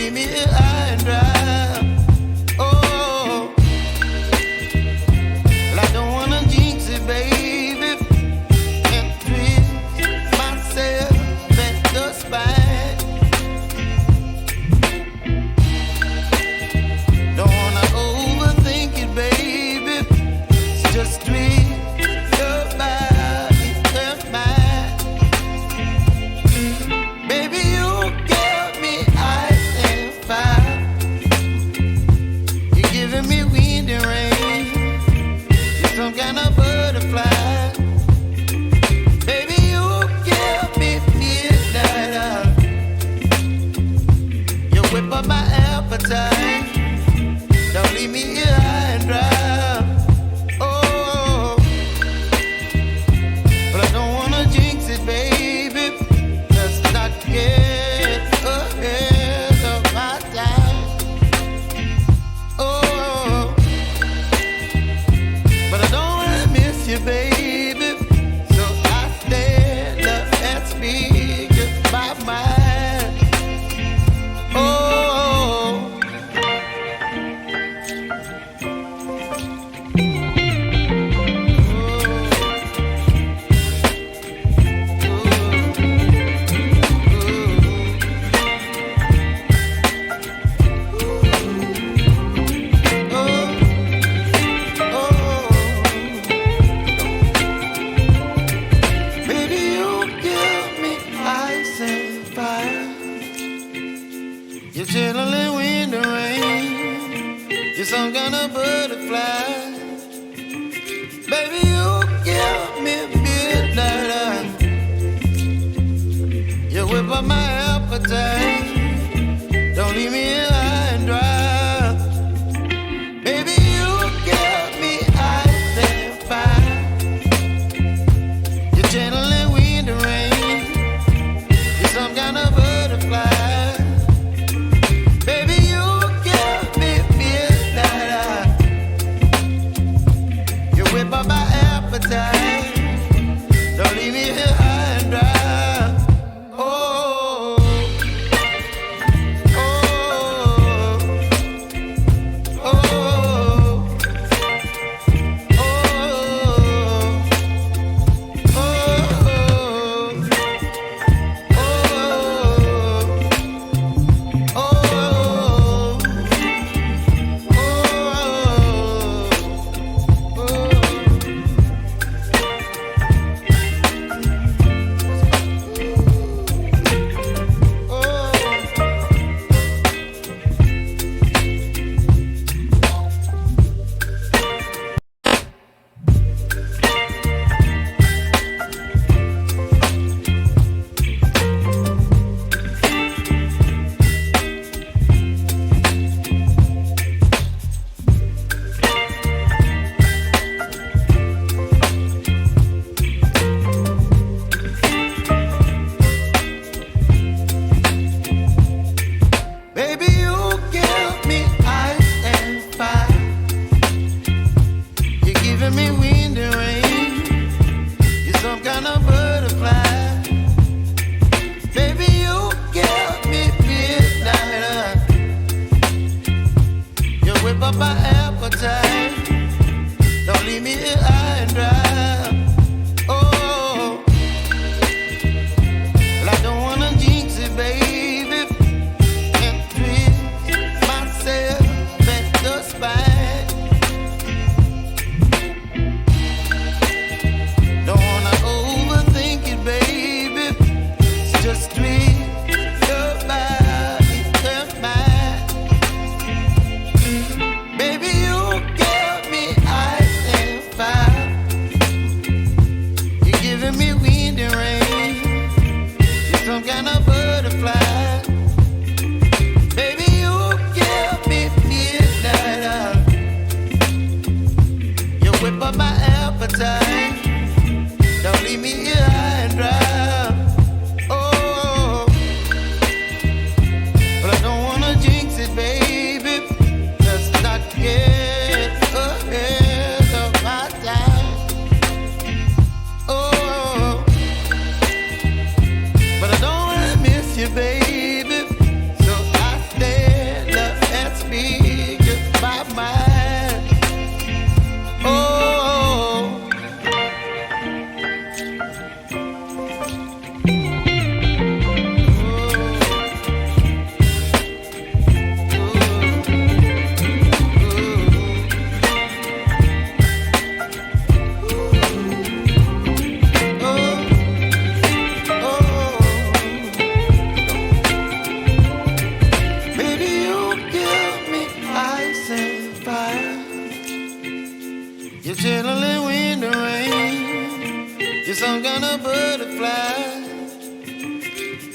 leave me here high and dry. Oh, well, I don't wanna jinx it, baby, and twist myself at the spine. Don't wanna overthink it, baby. It's just twist your body and mine. Baby, you give me ice and fire. You're giving me wind and rain. You're some kind of butterfly. Baby, you give me midnight. You whip up my appetite. Don't leave me here high and dry. Oh, but I don't wanna jinx it, baby. Let's not get ahead of my time. Oh, but I don't wanna miss you, baby. So I stand up and speak my mind. Oh. Baby, you give me ice and fire. You're channeling wind and rain. You're some kind of butterfly. Baby, you give me midnight. You whip up my appetite. Don't leave me here high and dry. Baby, you give me ice and fire. You're channeling wind and rain. You're some kind of butterfly. Baby, you give me midnight. You whip up my appetite. Don't leave me here high and dry. Oh.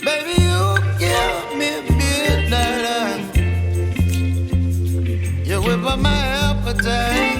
Baby, you give me midnight. You whip up my appetite.